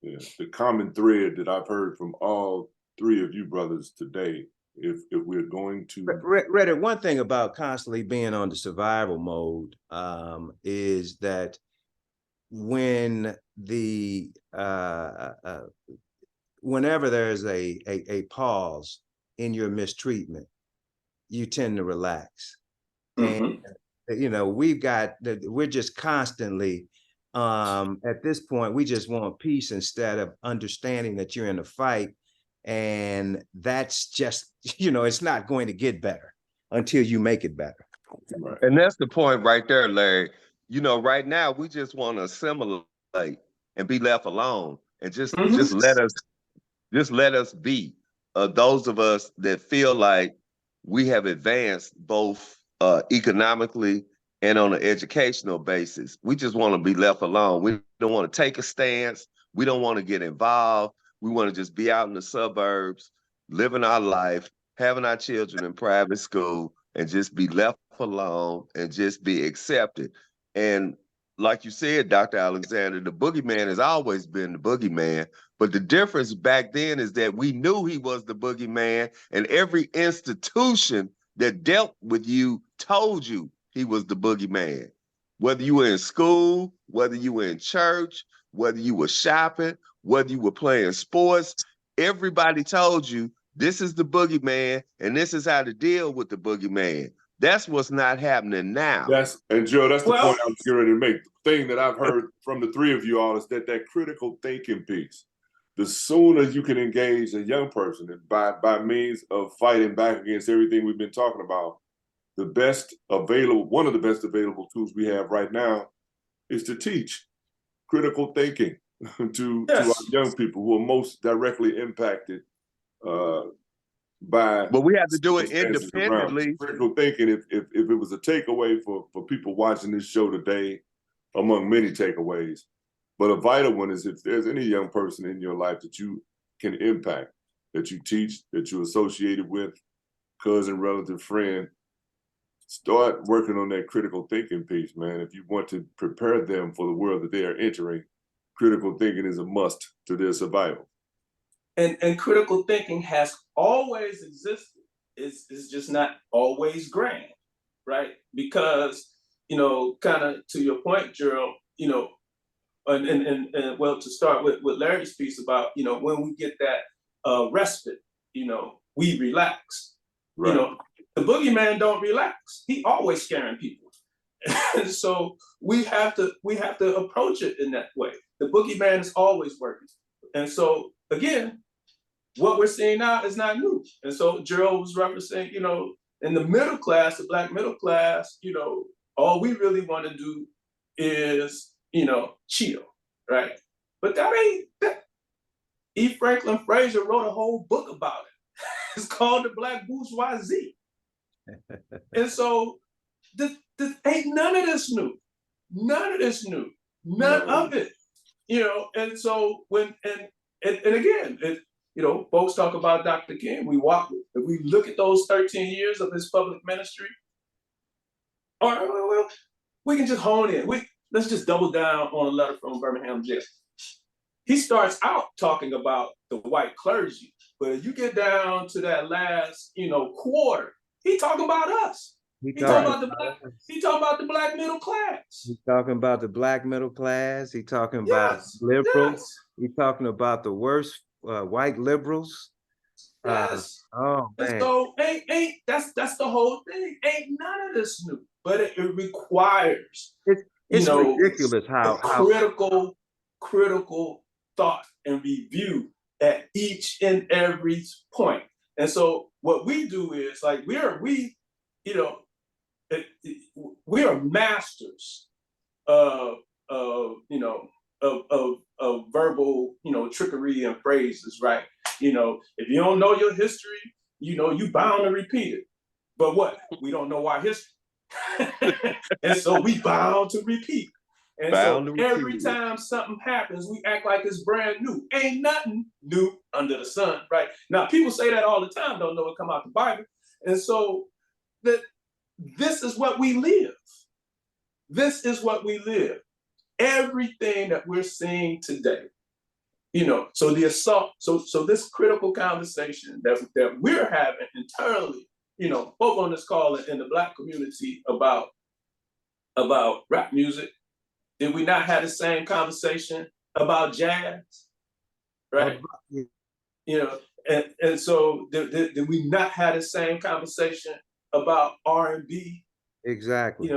Yeah, the common thread that I've heard from all three of you brothers today, if we're going to... Redditt, one thing about constantly being on the survival mode is that when whenever there's a pause in your mistreatment, you tend to relax. And we're just constantly at this point, we just want peace instead of understanding that you're in a fight, and that's just, it's not going to get better until you make it better. Right. And that's the point right there, Larry. Right now we just want to assimilate and be left alone, and just let us be. Those of us that feel like we have advanced both economically and on an educational basis, we just want to be left alone. We don't want to take a stance. We don't want to get involved. We want to just be out in the suburbs, living our life, having our children in private school, and just be left alone and just be accepted. And like you said, Dr. Alexander, the boogeyman has always been the boogeyman. But the difference back then is that we knew he was the boogeyman, and every institution that dealt with you told you he was the boogeyman. Whether you were in school, whether you were in church, whether you were shopping, whether you were playing sports, everybody told you this is the boogeyman and this is how to deal with the boogeyman. That's what's not happening now. And Joe, that's the point I was getting ready to make. The thing that I've heard from the three of you all is that critical thinking piece. The sooner you can engage a young person by means of fighting back against everything we've been talking about, one of the best available tools we have right now is to teach critical thinking to our young people who are most directly impacted but we have to do it independently. Critical thinking, if it was a takeaway for people watching this show today, among many takeaways, but a vital one is if there's any young person in your life that you can impact, that you teach, that you're associated with, cousin, relative, friend, start working on that critical thinking piece, man. If you want to prepare them for the world that they are entering, critical thinking is a must to their survival. And critical thinking has always existed. It's just not always grand, right? Because, kind of to your point, Jerryl, and well, to start with Larry's piece about, when we get that respite, we relax. Right. The boogeyman don't relax. He always scaring people. And so we have to approach it in that way. The boogeyman is always working. And so again, what we're seeing now is not new. And so Jerryl was referencing, in the middle class, the Black middle class, all we really want to do is, chill, right? But that ain't that. E. Franklin Frazier wrote a whole book about it. It's called The Black Bourgeoisie. And so this ain't none of this new. None of this new. None of it. And so when and again, folks talk about Dr. King. If we look at those 13 years of his public ministry, all right, well, we can just hone in. Let's just double down on a letter from Birmingham jail. He starts out talking about the white clergy, but if you get down to that last, quarter, he talking about us. He talking about the Black middle class. He's talking about the Black middle class. He's talking about liberals. Yes. He's talking about the worst white liberals. Yes. Oh man. And so ain't that's the whole thing. Ain't none of this new, but it requires it's ridiculous how critical thought and review at each and every point. And so what we do is like we are masters of verbal, trickery and phrases, right? If you don't know your history, you bound to repeat it. But what? We don't know our history. And so we bound to repeat. And so every time something happens, we act like it's brand new. Ain't nothing new under the sun, right? Now, people say that all the time, don't know it come out the Bible. And so this is what we live. This is what we live. Everything that we're seeing today, so the assault, so this critical conversation that we're having internally, both on this call in the Black community about rap music. Did we not have the same conversation about jazz, right? And so did we not have the same conversation about R&B? Exactly.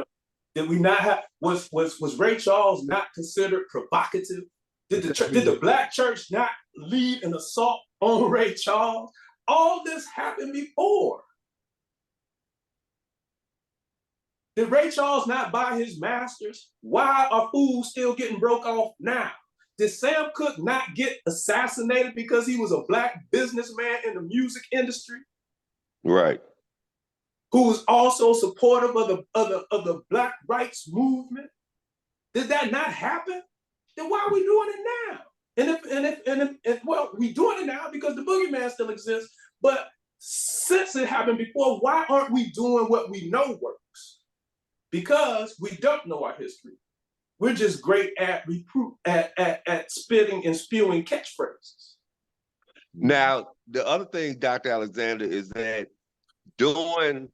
Did we not have, was Ray Charles not considered provocative? Did the Black church not lead an assault on Ray Charles? All this happened before. Did Ray Charles not buy his masters? Why are fools still getting broke off now? Did Sam Cooke not get assassinated because he was a Black businessman in the music industry? Right. Who was also supportive of the Black rights movement? Did that not happen? Then why are we doing it now? And if we're doing it now because the boogeyman still exists. But since it happened before, why aren't we doing what we know works? Because we don't know our history. We're just great at spitting and spewing catchphrases. Now, the other thing, Dr. Alexander, is that during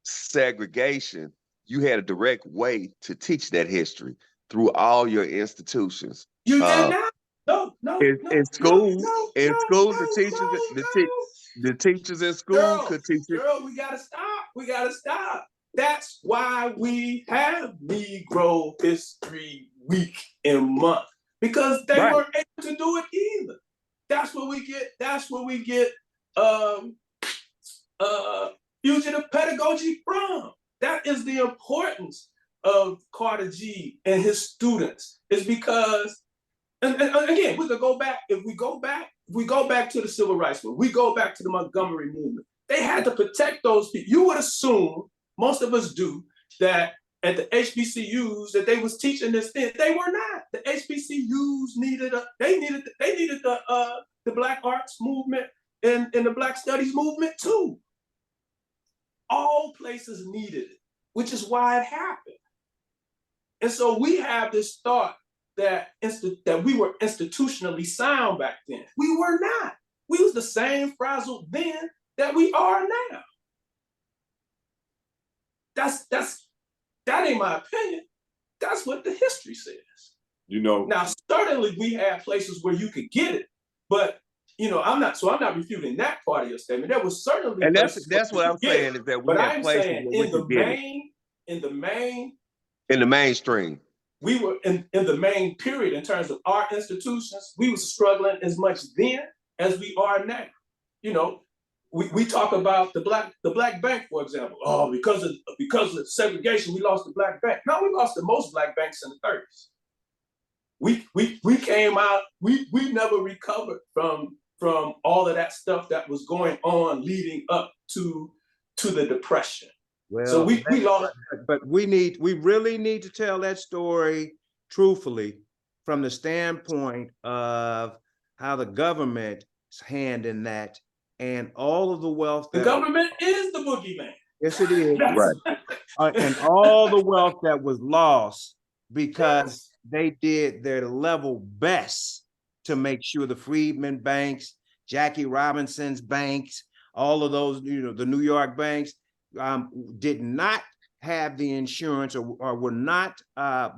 segregation, you had a direct way to teach that history through all your institutions. You did not. No. In school, the teachers in school could teach it. Girl, we gotta stop. That's why we have Negro History Week and month, because they weren't able to do it either. That's where we get fugitive pedagogy from. That is the importance of Carter G and his students, is because, and again, we could go back, if we go back to the Civil Rights Movement, we go back to the Montgomery movement, they had to protect those people. You would assume, most of us do, that at the HBCUs that they was teaching this thing. They were not. The HBCUs needed the Black Arts movement and the Black Studies movement too. All places needed it, which is why it happened. And so we have this thought that we were institutionally sound back then. We were not. We was the same frazzled then that we are now. That ain't my opinion. That's what the history says. You know. Now, certainly we had places where you could get it, but I'm not refuting that part of your statement. There was certainly, and that's what I'm saying, is that we had places where we could get it. In the mainstream. We were in the main period in terms of our institutions, we were struggling as much then as we are now. We talk about the black bank, for example. Oh, because of segregation, we lost the black bank. No, we lost the most black banks in the 30s. We came out, we never recovered from all of that stuff that was going on leading up to the Depression. Well, so we lost. But we really need to tell that story truthfully from the standpoint of how the government is handling that, and all of the wealth. The government is the boogeyman. Yes, it is. Right. And all the wealth that was lost because they did their level best to make sure the Freedmen banks, Jackie Robinson's banks, all of those, the New York banks, did not have the insurance or were not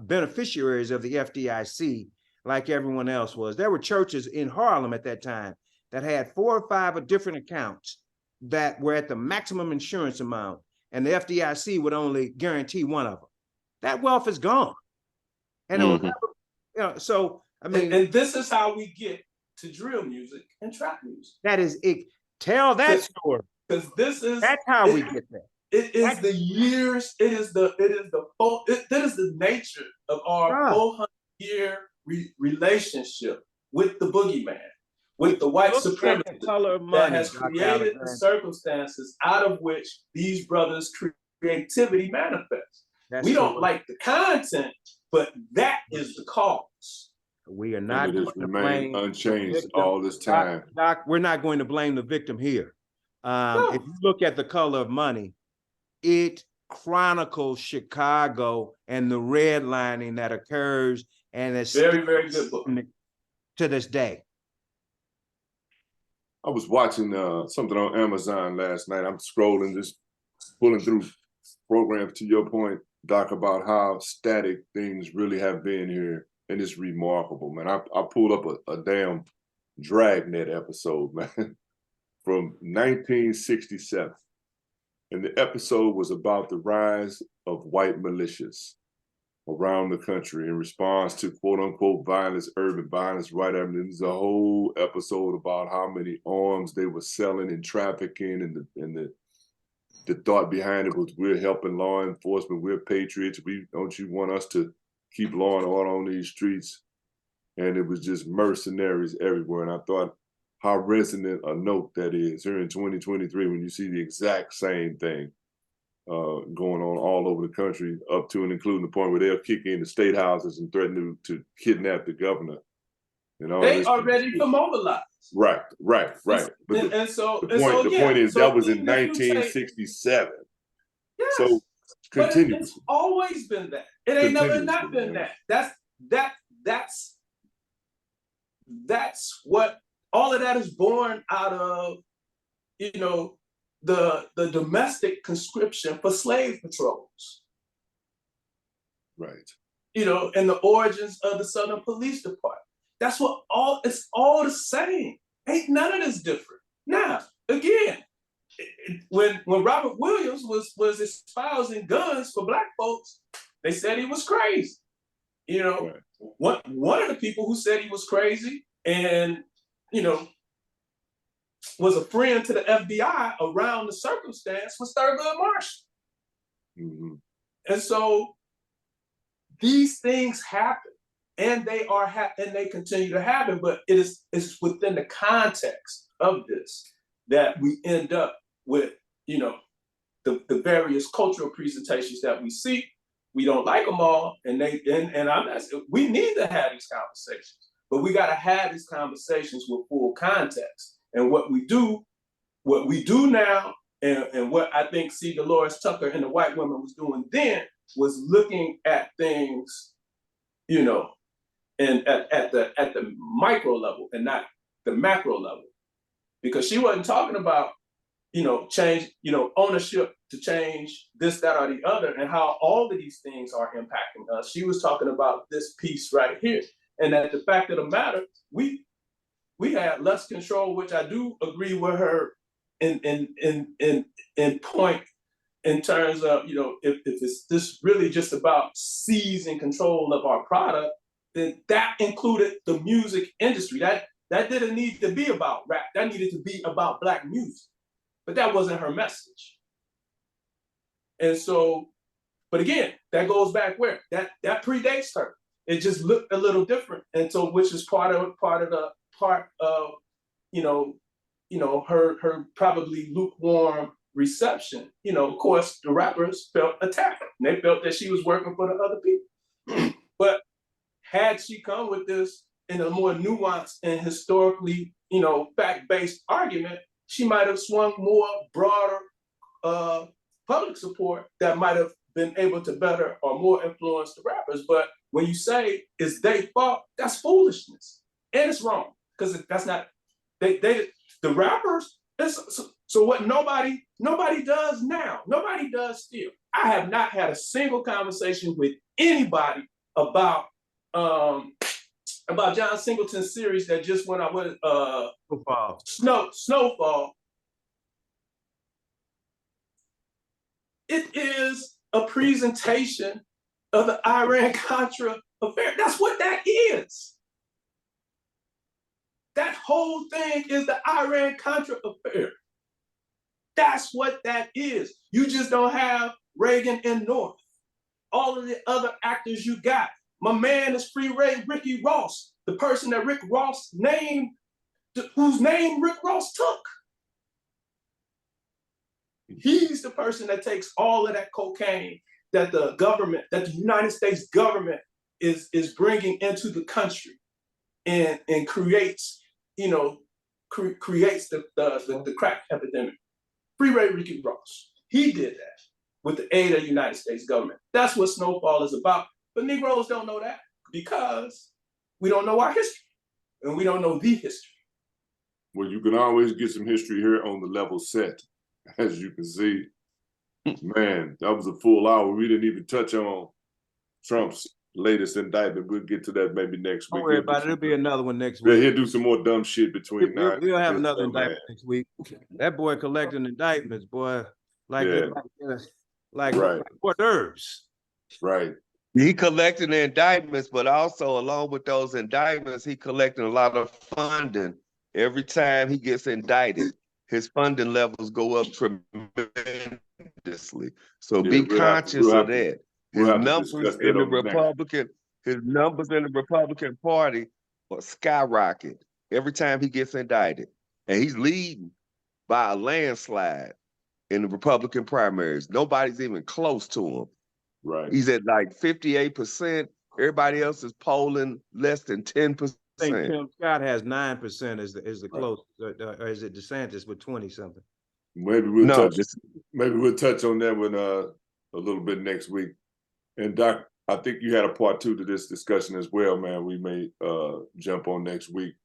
beneficiaries of the FDIC like everyone else was. There were churches in Harlem at that time that had 4 or 5 different accounts that were at the maximum insurance amount, and the FDIC would only guarantee one of them. That wealth is gone. And it will never, so I mean, and this is how we get to drill music and trap music. That is it. Tell that story. Because that's how we get there. It is the years, it is the nature of our 400-year relationship with the boogeyman, with the white supremacy that has created the circumstances out of which these brothers' creativity manifests. We don't like the content, but that is the cause. We are not going to remain unchanged all this time. Doc, we're not going to blame the victim here. If you look at The Color of Money, it chronicles Chicago and the redlining that occurs, and it's very, very good book to this day. I was watching something on Amazon last night. I'm scrolling, just pulling through programs, to your point, Doc, about how static things really have been here, and it's remarkable, man. I pulled up a damn Dragnet episode, man, from 1967. And the episode was about the rise of white militias around the country in response to quote unquote violence, urban violence, right? I mean, there's a whole episode about how many arms they were selling and trafficking, and the thought behind it was, we're helping law enforcement, we're patriots, don't you want us to keep law and order on these streets? And it was just mercenaries everywhere. And I thought how resonant a note that is here in 2023 when you see the exact same thing going on all over the country, up to and including the point where they'll kick in the state houses and threaten to kidnap the governor. And all they are ready to mobilize. Right. But the point is, that was in 1967. Yes. But Continuous. it's always been that. It ain't never not Continuously, been yeah. that. That's what all of that is born out of, you know, the domestic conscription for slave patrols. Right. You know, and the origins of the Southern Police Department. That's what it's all the same. Ain't none of this different. Now, again, when Robert Williams was espousing guns for Black folks, they said he was crazy. You know, right. One of the people who said he was crazy and, you know, was a friend to the FBI around the circumstance was Thurgood Marshall. Mm-hmm. And so these things happen, and they and they continue to happen, but it's within the context of this that we end up with, you know, the various cultural presentations that we see. We don't like them all, and I'm not. We need to have these conversations, but we got to have these conversations with full context. And what we do now, and what I think C. Dolores Tucker and the white woman was doing then was looking at things, you know, and at the micro level and not the macro level, because she wasn't talking about, you know, change, you know, ownership to change this, that, or the other, and how all of these things are impacting us. She was talking about this piece right here, and that the fact of the matter, we had less control, which I do agree with her in point, in terms of, you know, if it's this really just about seizing control of our product, then that included the music industry. That didn't need to be about rap. That needed to be about Black music. But that wasn't her message. And so, but again, that goes back where? That predates her. It just looked a little different. And so, which is part of you know, her probably lukewarm reception. You know, of course, the rappers felt attacked. And they felt that she was working for the other people. But had she come with this in a more nuanced and historically, you know, fact-based argument, she might have swung more broader public support that might have been able to better or more influence the rappers. But when you say it's their fault, that's foolishness. And it's wrong, because that's not, the rappers, so what nobody does now, nobody does still. I have not had a single conversation with anybody about John Singleton's series that just went out with Snowfall. It is a presentation of the Iran-Contra affair. That's what that is. That whole thing is the Iran-Contra affair. That's what that is. You just don't have Reagan and North. All of the other actors you got. My man is Free Ray Ricky Ross, the person that Rick Ross named, whose name Rick Ross took. He's the person that takes all of that cocaine that the government, that the United States government is bringing into the country, and creates, you know, creates the crack epidemic. Free Ray Ricky Ross. He did that with the aid of the United States government. That's what Snowfall is about. But Negroes don't know that, because we don't know our history, and we don't know the history. Well, you can always get some history here on the level set. As you can see, man, that was a full hour. We didn't even touch on Trump's latest indictment. We'll get to that maybe next week. Don't worry about it. There'll be another one next week. Yeah, he'll do some more dumb shit between now. We'll have another indictment next week. That boy collecting indictments, boy, like hors d'oeuvres. Right. He collecting the indictments, but also along with those indictments, he collecting a lot of funding. Every time he gets indicted, his funding levels go up tremendously. So be conscious of that. His numbers in the Republican Party skyrocket every time he gets indicted. And he's leading by a landslide in the Republican primaries. Nobody's even close to him. Right. He's at like 58%. Everybody else is polling less than 10%. I think Tim Scott has 9% is the close, or is it DeSantis with 20 something? Maybe we'll touch on that when a little bit next week. And Doc, I think you had a part 2 to this discussion as well, man. We may jump on next week.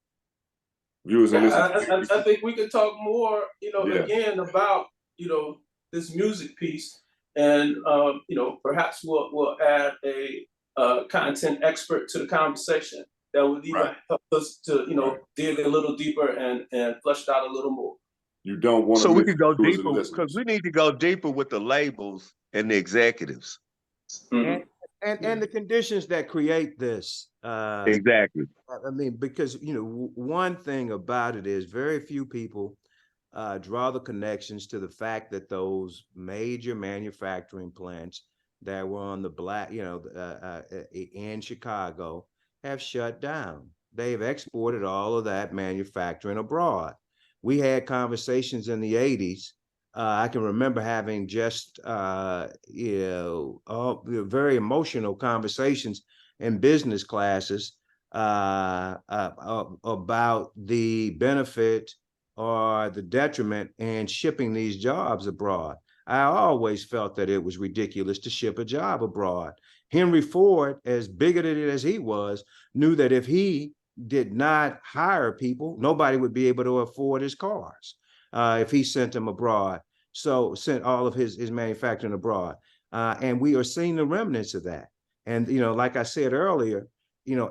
Viewers and listeners. I think we could talk more, Yeah. again about, this music piece, and perhaps we'll add a content expert to the conversation that would even help us to dig a little deeper and flesh it out a little more. You don't want to. So we could go deeper because we need to go deeper with the labels and the executives. Mm-hmm. And the conditions that create this. Exactly. I mean, because one thing about it is very few people draw the connections to the fact that those major manufacturing plants that were on the black, in Chicago have shut down. They've exported all of that manufacturing abroad. We had conversations in the 80s. I can remember having just, very emotional conversations in business classes about the benefit or the detriment in shipping these jobs abroad. I always felt that it was ridiculous to ship a job abroad. Henry Ford, as bigoted as he was, knew that if he did not hire people, nobody would be able to afford his cars if he sent them abroad. So sent all of his manufacturing abroad. And we are seeing the remnants of that. And, like I said earlier,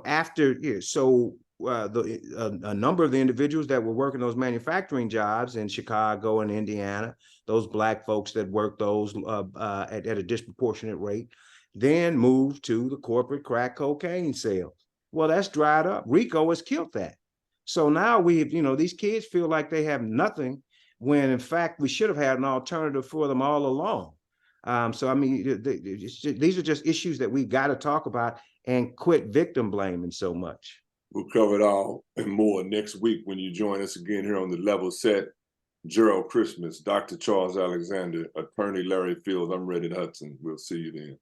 after, a number of the individuals that were working those manufacturing jobs in Chicago and Indiana, those Black folks that worked those at a disproportionate rate, then moved to the corporate crack cocaine sales. Well, that's dried up. RICO has killed that. So now these kids feel like they have nothing when in fact we should have had an alternative for them all along. So I mean, these are just issues that we've got to talk about and quit victim blaming so much. We'll cover it all and more next week when you join us again here on The Level Set. Jerryl Christmas, Dr. Charles Alexander, Attorney Larry Fields. I'm Redditt Hudson. We'll see you then.